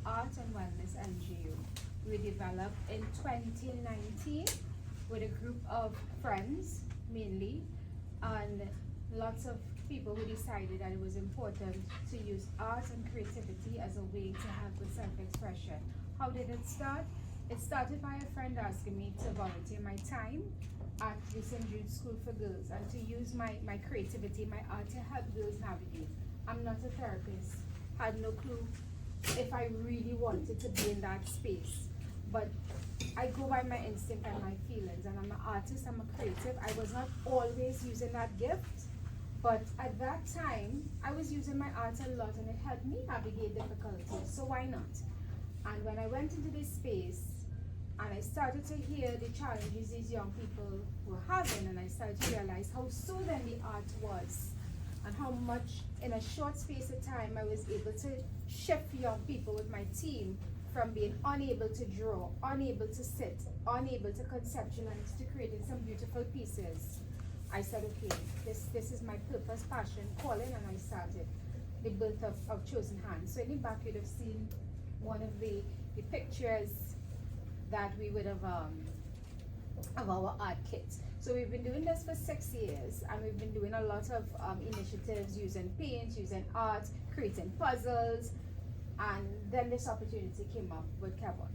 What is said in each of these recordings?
art and wellness NGO. We developed in 2019 with a group of friends mainly, and lots of people who decided that it was important to use art and creativity as a way to help with self-expression. How did it start? It started by a friend asking me to volunteer my time at the St. Jude School for Girls and to use my creativity, my art to help girls navigate. I'm not a therapist, had no clue if I really wanted to be in that space. But I go by my instinct and my feelings, and I'm an artist, I'm a creative. I was not always using that gift, but at that time, I was using my art a lot and it helped me navigate difficulties, so why not? And when I went into this space, and I started to hear the challenges these young people were having, and I started to realize how soothing the art was, and how much in a short space of time I was able to shift young people with my team from being unable to draw, unable to sit, unable to conceptualize, to creating some beautiful pieces. I said, okay, this is my purpose, passion, calling, and I started the birth of Chosen Hands. So in the back you'd have seen one of the pictures that we would have of our art kit. So we've been doing this for 6 years, and we've been doing a lot of initiatives using paint, using art, creating puzzles, and then this opportunity came up with Kevin.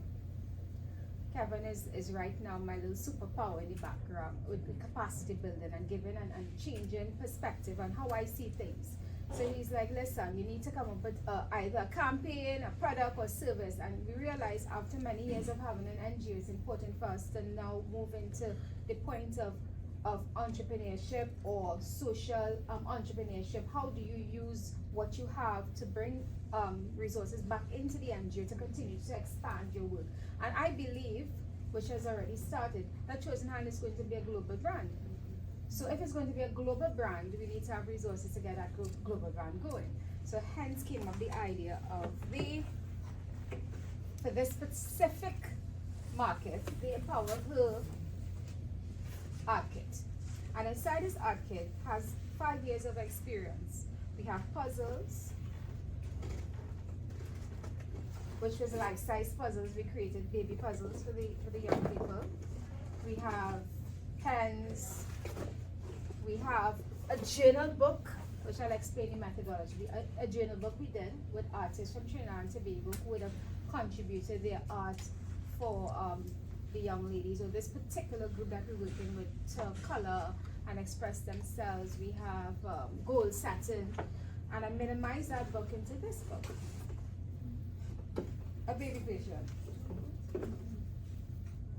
Kevin is right now my little superpower in the background with the capacity building and giving and changing perspective on how I see things. So he's like, listen, you need to come up with either a campaign, a product, or service. And we realized after many years of having an NGO, it's important for us to now move into the point of entrepreneurship or social entrepreneurship. How do you use what you have to bring resources back into the NGO to continue to expand your work? And I believe, which has already started, that Chosen Hand is going to be a global brand. So if it's going to be a global brand, we need to have resources to get that global brand going. So hence came up the idea of for this specific market, the EmpowerHer Art Kit. And inside this art kit has 5 years of experience. We have puzzles, which was life-size puzzles. We created baby puzzles for the young people. We have pens. We have a journal book, which I'll explain the methodology. A journal book we did with artists from Trinidad and Tobago who would have contributed their art for the young ladies, or this particular group that we're working with, to color and express themselves. We have gold satin, and I minimized that book into this book, a baby version.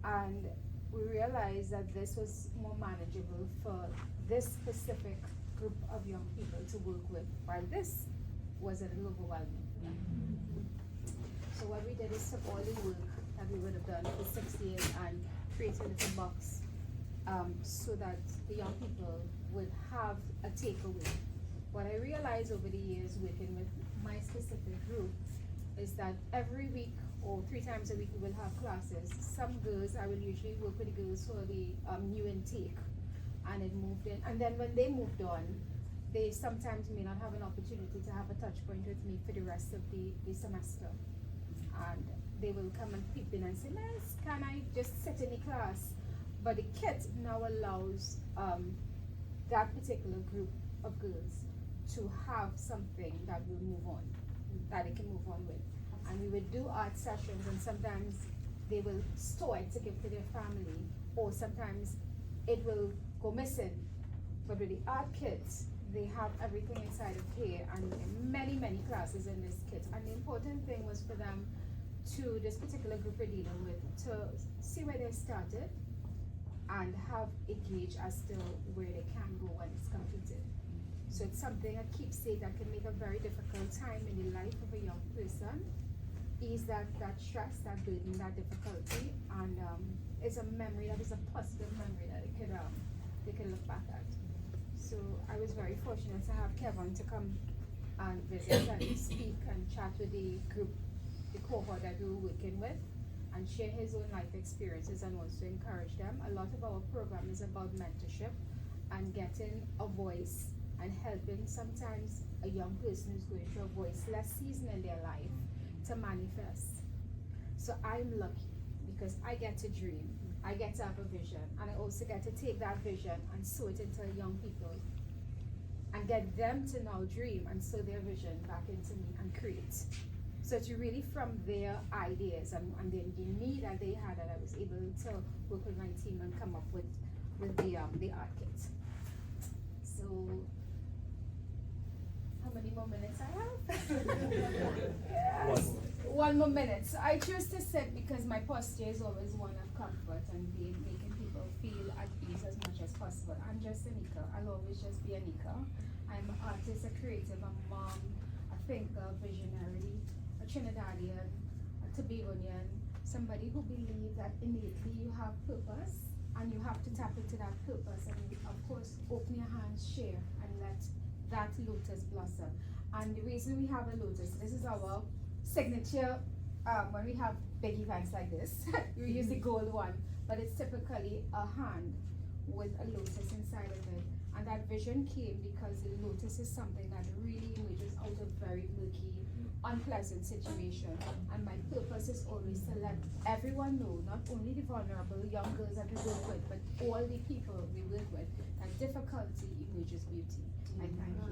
And we realized that this was more manageable for this specific group of young people to work with, while this was a little overwhelming. So what we did is took all the work that we would have done for 6 years and created a little box so that the young people would have a takeaway. What I realized over the years working with my specific group is that every week or 3 times a week we will have classes. Some girls, I will usually work with the girls for the new intake, and it moved in. And then when they moved on, they sometimes may not have an opportunity to have a touch point with me for the rest of the semester. And they will come and peep in and say, Miss, can I just sit in the class? But the kit now allows that particular group of girls to have something that will move on, that they can move on with. And we would do art sessions, and sometimes they will store it to give to their family, or sometimes it will go missing. But with the art kits, they have everything inside of here, and many classes in this kit. And the important thing was for them to, this particular group we're dealing with, to see where they started and have a gauge as to where they can go when it's completed. So it's something, a keepsake that can make a very difficult time in the life of a young person, ease that stress, that burden, that difficulty, and it's a memory that is a positive memory that they could look back at. So I was very fortunate to have Kevin to come and visit and speak and chat with the group, the cohort that we were working with, and share his own life experiences and also encourage them. A lot of our program is about mentorship and getting a voice and helping sometimes a young person who's going through a voiceless season in their life to manifest. So I'm lucky because I get to dream, I get to have a vision, and I also get to take that vision and sow it into young people and get them to now dream and sow their vision back into me and create. So it's really from their ideas and the need that they had that I was able to work with my team and come up with the art kit. So how many more minutes I have? Yes. One more minute. So I choose to sit because my posture is always one of comfort and making people feel at ease as much as possible. I'm just Anika. I'll always just be Anika. I'm an artist, a creative, a mom, a thinker, a visionary, a Trinidadian, a Tobagonian, somebody who believes that innately you have purpose and you have to tap into that purpose and you, of course, open your hands, share, and let that lotus blossom. And the reason we have a lotus, this is our signature when we have big events like this. We use the gold one, but it's typically a hand with a lotus inside of it. And that vision came because the lotus is something that really emerges out of very murky, unpleasant situation. And my purpose is always to let everyone know, not only the vulnerable young girls that we work with, but all the people we work with, that difficulty emerges beauty. I thank you.